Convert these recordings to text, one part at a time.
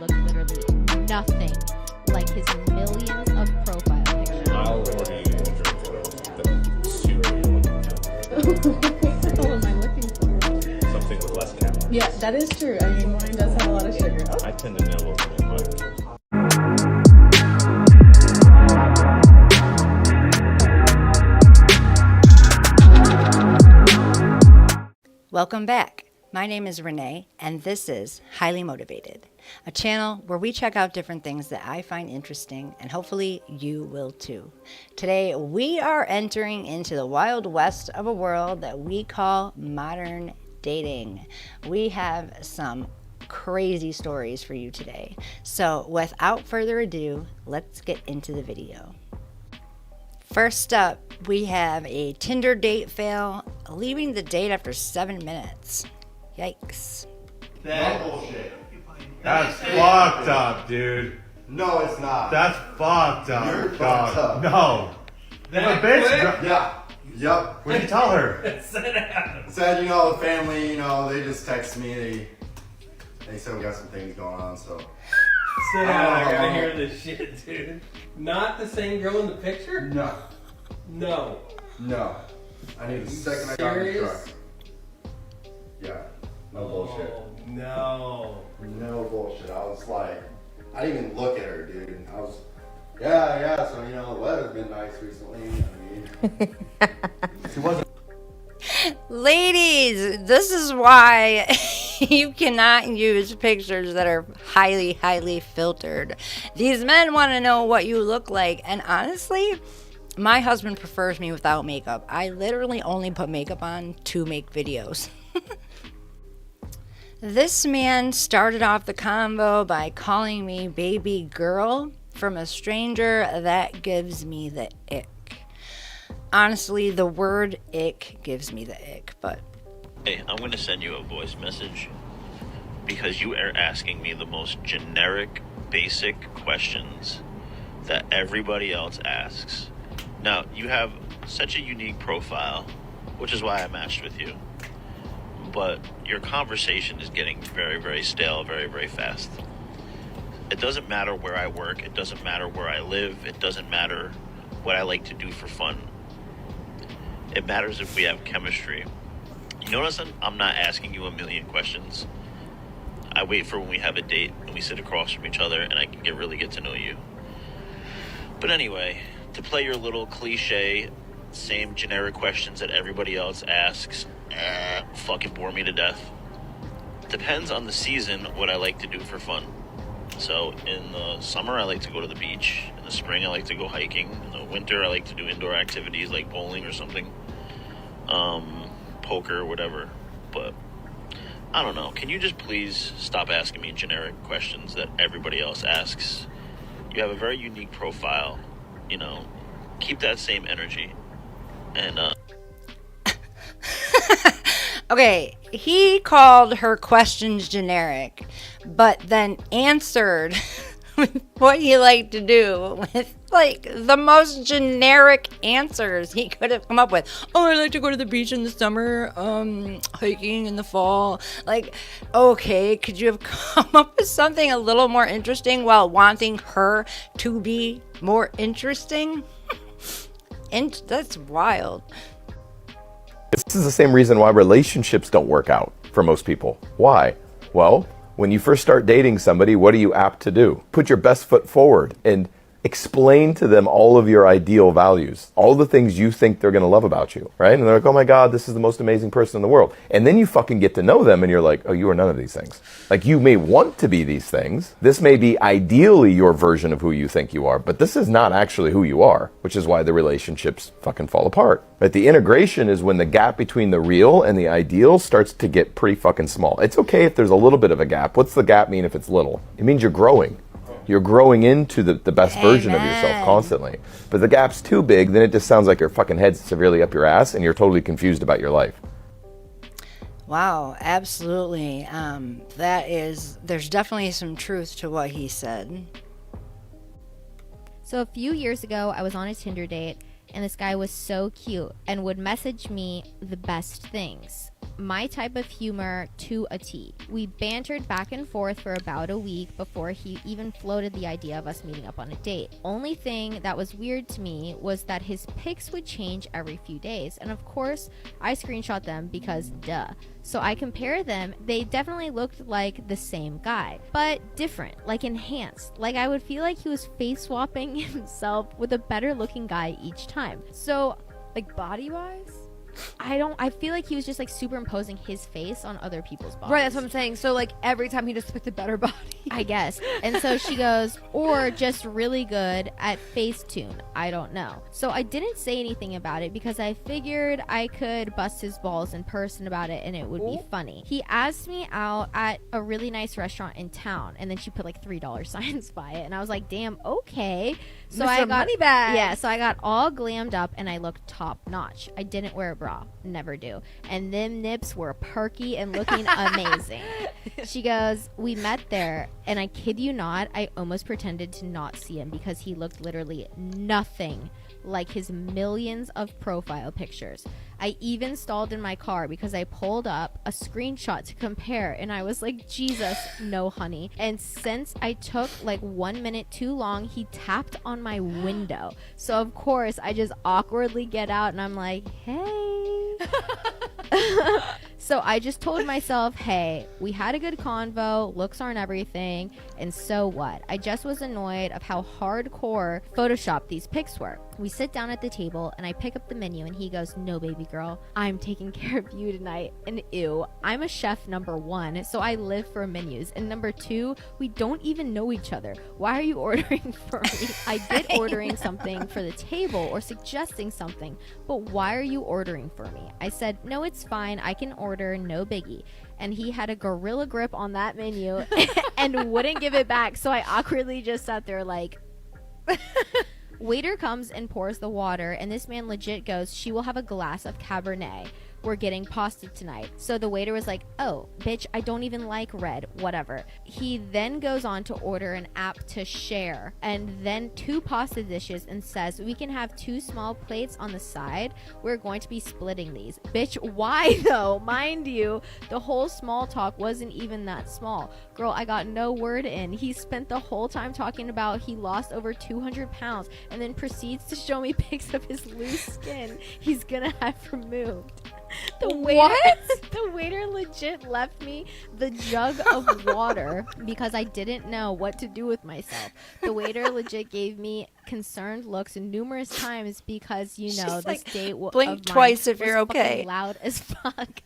look literally nothing like his millions of profile pictures. I'll already drink the soup you want to What am I looking for? something with less calories. Yeah, that is true. I mean, wine does have a lot of sugar. Oh. I tend to nibble in mine. Welcome back. My name is Renee, and this is Highly Motivated, a channel where we check out different things that I find interesting, and hopefully you will too. Today, we are entering into the wild west of a world that we call modern dating. We have some crazy stories for you today. So without further ado, let's get into the video. First up, we have a Tinder date fail, leaving the date after 7 minutes. Yikes. That bullshit. That's fucked up, dude. No, it's not. That's fucked up. You're dog. fucked up. No. That The bitch. quick? Yeah. Yep. What'd you tell her? Said, the family, they just text me. They said we got some things going on, so. Sit down, I gotta hear this shit, dude. Not the same girl in the picture? No. No. No. I need a second I got in the truck. Serious? Yeah. No bullshit. Oh, no. No bullshit. I was like, I didn't even look at her, dude. I was, yeah, so the weather's been nice recently. She wasn't. Ladies, this is why you cannot use pictures that are highly filtered. These men want to know what you look like, and honestly, my husband prefers me without makeup. I literally only put makeup on to make videos. This man started off the convo by calling me baby girl from a stranger. That gives me the ick. Honestly, the word ick gives me the ick, but... Hey, I'm going to send you a voice message because you are asking me the most generic, basic questions that everybody else asks. Now, you have such a unique profile, which is why I matched with you. But your conversation is getting very stale, very fast. It doesn't matter where I work. It doesn't matter where I live. It doesn't matter what I like to do for fun. It matters if we have chemistry. You notice I'm not asking you a million questions. I wait for when we have a date and we sit across from each other and I can really get to know you. But anyway, to play your little cliche, same generic questions that everybody else asks, fucking bore me to death. Depends on the season what I like to do for fun. So in the summer I like to go to the beach. In the spring I like to go hiking. In the winter I like to do indoor activities like bowling or something. Poker, whatever. But I don't know. Can you just please stop asking me generic questions that everybody else asks? You have a very unique profile. Keep that same energy. And Okay, he called her questions generic, but then answered what he liked to do with the most generic answers he could have come up with. Oh, I like to go to the beach in the summer, hiking in the fall. Okay, could you have come up with something a little more interesting while wanting her to be more interesting? And that's wild. This is the same reason why relationships don't work out for most people. Why? Well, when you first start dating somebody, what are you apt to do? Put your best foot forward and explain to them all of your ideal values, all the things you think they're going to love about you, right? And they're like, oh my God, this is the most amazing person in the world. And then you fucking get to know them and you're like, oh, you are none of these things. You may want to be these things. This may be ideally your version of who you think you are, but this is not actually who you are, which is why the relationships fucking fall apart. Right? The integration is when the gap between the real and the ideal starts to get pretty fucking small. It's okay if there's a little bit of a gap. What's the gap mean if it's little? It means you're growing. You're growing into the best version of yourself constantly. But the gap's too big, then it just sounds like your fucking head's severely up your ass and you're totally confused about your life. Wow, absolutely. There's definitely some truth to what he said. So a few years ago, I was on a Tinder date, and this guy was so cute and would message me the best things. my type of humor to a T. We bantered back and forth for about a week before he even floated the idea of us meeting up on a date. Only thing that was weird to me was that his pics would change every few days, and of course I screenshot them because duh. So I compare them. They definitely looked like the same guy, but different, like enhanced. Like I would feel like he was face swapping himself with a better looking guy each time. So Like body wise? I feel like he was just like superimposing his face on other people's bodies. Right, that's what I'm saying. So like every time he just picked a better body. I guess. And so she goes, or just really good at Facetune. I don't know. So I didn't say anything about it because I figured I could bust his balls in person about it and it would be funny. He asked me out at a really nice restaurant in town, and then she put like $3 signs by it, and I was like, damn, okay. So Mr. I got Moneybags. Yeah, so I got all glammed up and I looked top notch. I didn't wear a bra. Never do. And them nips were perky and looking amazing. She goes, we met there, and I kid you not, I almost pretended to not see him because he looked literally nothing like his millions of profile pictures. I even stalled in my car because I pulled up a screenshot to compare, and I was like, Jesus, no honey. And since I took like 1 minute too long, he tapped on my window. So of course I just awkwardly get out and I'm like, hey. So I just told myself, hey, we had a good convo, looks aren't everything, and so what? I just was annoyed of how hardcore Photoshop these pics were. We sit down at the table and I pick up the menu and he goes, no baby girl, I'm taking care of you tonight. And ew, I'm a chef number 1, so I live for menus. And number 2, we don't even know each other. Why are you ordering for me? I did ordering something for the table or suggesting something, but why are you ordering for me? I said, no, it's fine, I can order, no biggie. And he had a gorilla grip on that menu and wouldn't give it back, so I awkwardly just sat there like... Waiter comes and pours the water, and this man legit goes, she will have a glass of Cabernet. We're getting pasta tonight. So the waiter was like, oh, bitch, I don't even like red, whatever. He then goes on to order an app to share, and then 2 pasta dishes, and says, we can have 2 small plates on the side. We're going to be splitting these. Bitch, why though? Mind you, the whole small talk wasn't even that small. Girl, I got no word in. He spent the whole time talking about he lost over 200 pounds, and then proceeds to show me pics of his loose skin he's gonna have removed. The waiter legit left me the jug of water because I didn't know what to do with myself. The waiter legit gave me concerned looks numerous times because, you know, She's this like, date blink twice if you're was fucking okay. loud as fuck.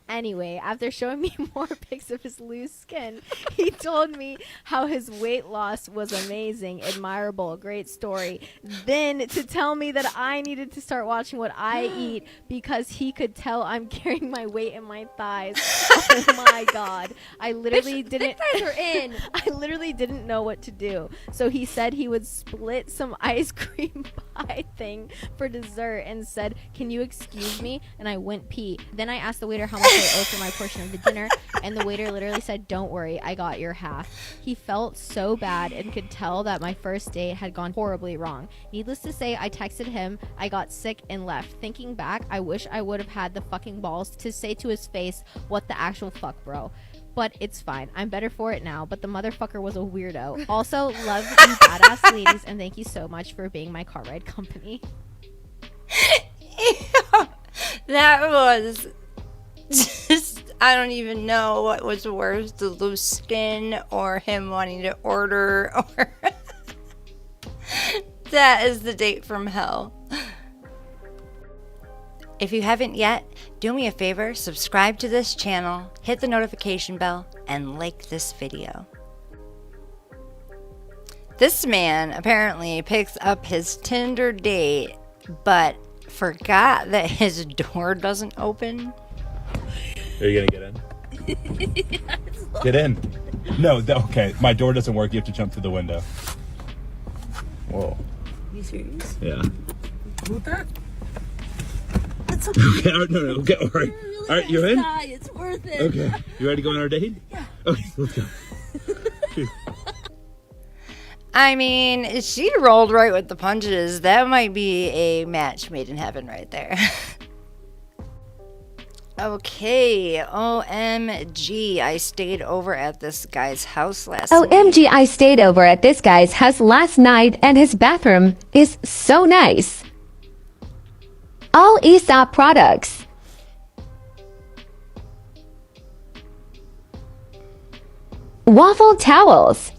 Anyway, after showing me more pics of his loose skin, he told me how his weight loss was amazing, admirable, great story. Then to tell me that I needed to start watching what I eat because he could tell I'm carrying my weight in my thighs. Oh my god. I literally didn't I literally didn't know what to do. So he said he would split some ice cream pie thing for dessert and said, can you excuse me? And I went pee. Then I asked the waiter how much I owe for my portion of the dinner, and the waiter literally said, don't worry, I got your half. He felt so bad and could tell that my first date had gone horribly wrong. Needless to say, I texted him, I got sick and left. Thinking back, I wish I would have had the fucking balls to say to his face, what the actual fuck, bro. But it's fine. I'm better for it now, but the motherfucker was a weirdo. Also, love you badass ladies, and thank you so much for being my car ride company. That was just, I don't even know what was worse, the loose skin or him wanting to order, or that is the date from hell. If you haven't yet, do me a favor, subscribe to this channel, hit the notification bell, and like this video. This man apparently picks up his Tinder date, but forgot that his door doesn't open. Are you gonna get in? Get in. No, okay. My door doesn't work. You have to jump through the window. Whoa. You serious? Yeah. With that? Okay. No. Okay. All right. All right. You're in. It's worth it. Okay. You ready to go on our date? Yeah. Okay. Let's go. I mean, she rolled right with the punches. That might be a match made in heaven right there. Okay, OMG, I stayed over at this guy's house last night. OMG, I stayed over at this guy's house last night and his bathroom is so nice. All Aesop products. Waffle towels.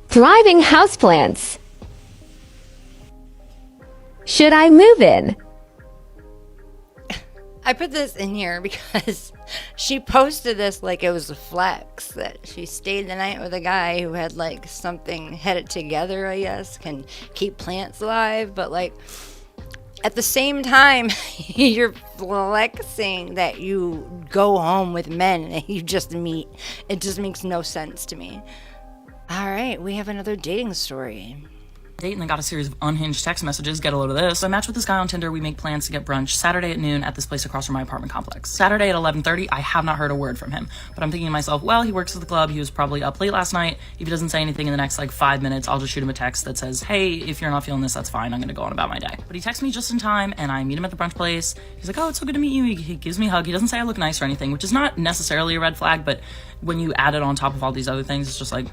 Thriving houseplants. Should I move in? I put this in here because she posted this like it was a flex that she stayed the night with a guy who had like something, had it together, I guess, can keep plants alive, but like at the same time you're flexing that you go home with men and you just meet. It just makes no sense to me. All right, we have another dating story. Date and then got a series of unhinged text messages. Get a load of this. So I matched with this guy on Tinder. We make plans to get brunch Saturday at noon at this place across from my apartment complex. Saturday at 11:30, I have not heard a word from him. But I'm thinking to myself, well, he works at the club. He was probably up late last night. If he doesn't say anything in the next like 5 minutes, I'll just shoot him a text that says, hey, if you're not feeling this, that's fine. I'm gonna go on about my day. But he texts me just in time and I meet him at the brunch place. He's like, oh, it's so good to meet you. He gives me a hug. He doesn't say I look nice or anything, which is not necessarily a red flag, but when you add it on top of all these other things, it's just like,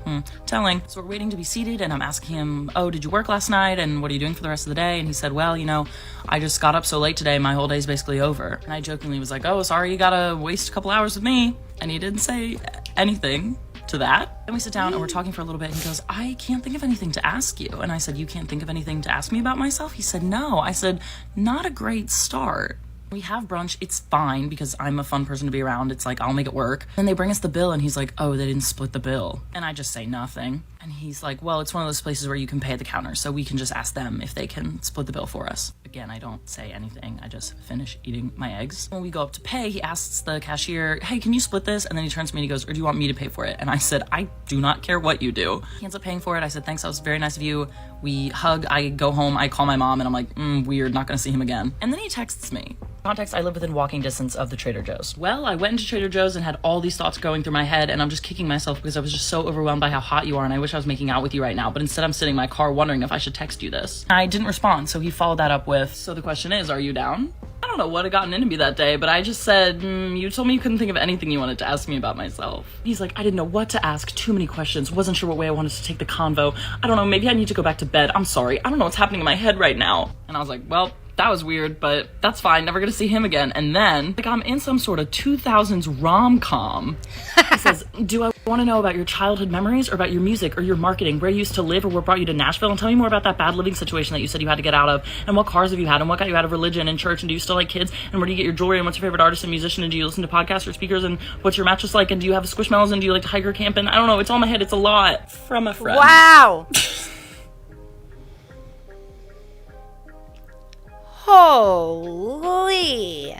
telling. So we're waiting to be seated and I'm asking him, oh, did you work last night? And what are you doing for the rest of the day? And he said, well, you know, I just got up so late today, my whole day's basically over. And I jokingly was like, oh, sorry, you gotta waste a couple hours with me. And he didn't say anything to that. Then we sit down and we're talking for a little bit and he goes, I can't think of anything to ask you. And I said, you can't think of anything to ask me about myself? He said, no. I said, not a great start. We have brunch, it's fine because I'm a fun person to be around. It's like, I'll make it work. Then they bring us the bill and he's like, oh, they didn't split the bill. And I just say nothing. And he's like, well, it's one of those places where you can pay at the counter, so we can just ask them if they can split the bill for us. Again, I don't say anything. I just finish eating my eggs. When we go up to pay, he asks the cashier, hey, can you split this? And then he turns to me and he goes, or do you want me to pay for it? And I said, I do not care what you do. He ends up paying for it. I said, thanks, that was very nice of you. We hug, I go home, I call my mom and I'm like, weird, not gonna see him again. And then he texts me. Context, I live within walking distance of the Trader Joe's. Well, I went into Trader Joe's and had all these thoughts going through my head and I'm just kicking myself because I was just so overwhelmed by how hot you are and I wish I was making out with you right now, but instead I'm sitting in my car wondering if I should text you this. I didn't respond, so he followed that up with, so the question is, are you down? I don't know what had gotten into me that day, but I just said, you told me you couldn't think of anything you wanted to ask me about myself. He's like, I didn't know what to ask, too many questions, wasn't sure what way I wanted to take the convo. I don't know, maybe I need to go back to bed, I'm sorry, I don't know what's happening in my head right now. And I was like, well, that was weird, but that's fine, never gonna see him again. And then, like, I'm in some sort of 2000s rom-com. He says, do I want to know about your childhood memories or about your music or your marketing, where you used to live or what brought you to Nashville, and tell me more about that bad living situation that you said you had to get out of, and what cars have you had, and what got you out of religion and church, and do you still like kids, and where do you get your jewelry, and what's your favorite artist and musician, and do you listen to podcasts or speakers, and what's your mattress like, and do you have squishmallows, and do you like to hike or camp, and I don't know, it's all in my head, it's a lot. From a friend. Wow! Holy,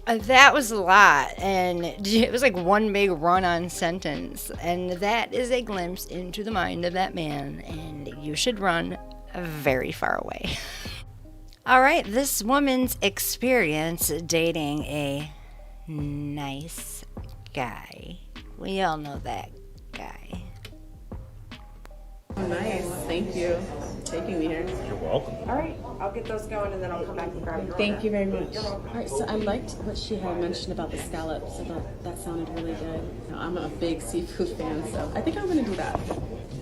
that was a lot, and it was like one big run-on sentence, and that is a glimpse into the mind of that man, and you should run very far away. All right, this woman's experience dating a nice guy. We all know that guy. Oh, nice. Thank you for taking me here. You're welcome. All right, I'll get those going and then I'll come back and grab your Thank you very much. You're welcome. All right, so I liked what she had mentioned about the scallops. I thought that sounded really good. You know, I'm a big seafood fan, so I think I'm going to do that.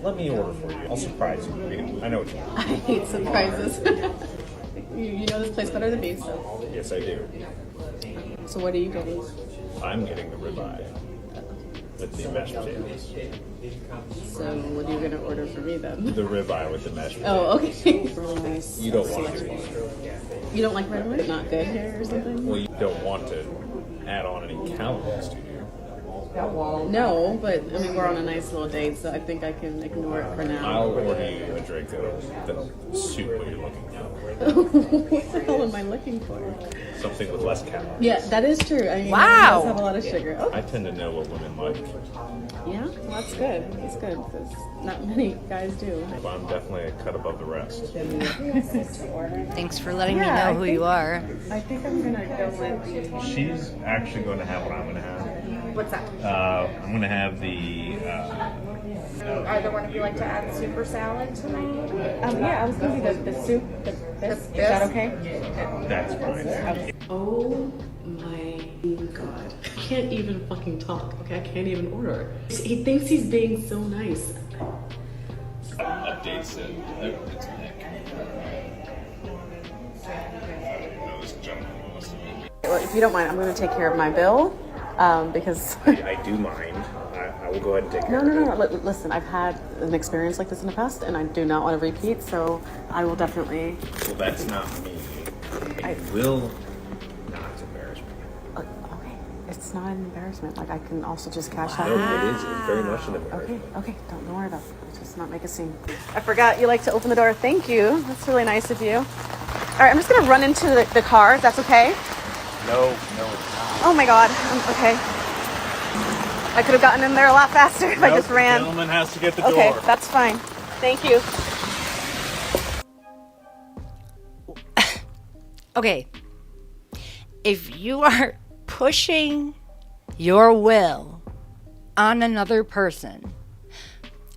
Let me order for you. I'll surprise you. I know what you want. I hate surprises. you know this place better than me, so. Yes, I do. So what are you getting? I'm getting the ribeye with the mashed potatoes. So what are you going to order for me then? The ribeye with the mashed potatoes. Oh, okay. Really nice. You don't want to. You don't like red meat? Not good here or something? Well, you don't want to add on any calories, do you? No, but I mean we're on a nice little date, so I think I can work for now. I'll order you a drink that'll suit what you're looking for. What the hell am I looking for? Something with less calories. Yeah, that is true. I mean, wow. It does have a lot of sugar. Oh. I tend to know what women like. Yeah, well, that's good. That's good because not many guys do. But I'm definitely a cut above the rest. Thanks for letting me know who you are. I think I'm gonna go with. She's actually going to have what I'm going to have. What's that? I'm gonna have the. Either one of you like to add soup or salad tonight? Yeah, I was gonna do the soup. Is that okay? That's fine. Oh my god. I can't even fucking talk. Okay, I can't even order. He thinks he's being so nice. Updates it. It's Nick. Well, if you don't mind, I'm gonna take care of my bill because. I do mind. I will go ahead and take care of it. No. Listen, I've had an experience like this in the past, and I do not want to repeat. So I will definitely. Well, that's not me. I will not embarrass me. Okay, it's not an embarrassment. Like I can also just cash out. No, it is. It's very much an embarrassment. Okay. Don't worry about it. Just not make a scene. I forgot you like to open the door. Thank you. That's really nice of you. All right, I'm just gonna run into the car. If that's okay. No, it's not. Oh my God. Okay. I could have gotten in there a lot faster if I just ran. The gentleman has to get the Okay, door. that's fine. Thank you. Okay, if you are pushing your will on another person,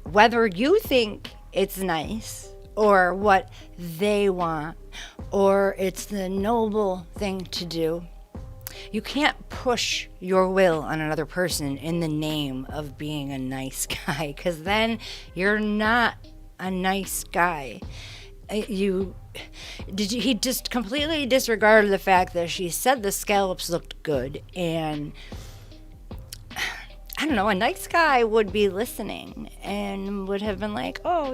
whether you think it's nice or what they want or it's the noble thing to do, you can't push your will on another person in the name of being a nice guy, because then you're not a nice guy. He just completely disregarded the fact that she said the scallops looked good, and I don't know, a nice guy would be listening and would have been like, oh,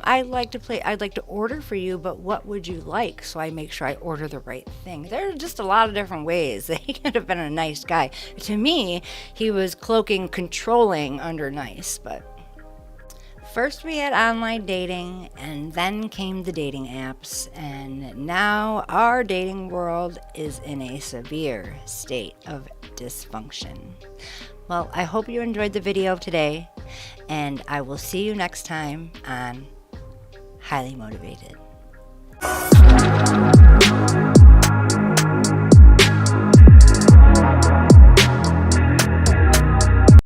I'd like to order for you, but what would you like? So I make sure I order the right thing. There are just a lot of different ways that he could have been a nice guy. To me, he was cloaking controlling under nice, but first we had online dating, and then came the dating apps, and now our dating world is in a severe state of dysfunction. Well, I hope you enjoyed the video today, and I will see you next time on Highly Motivated.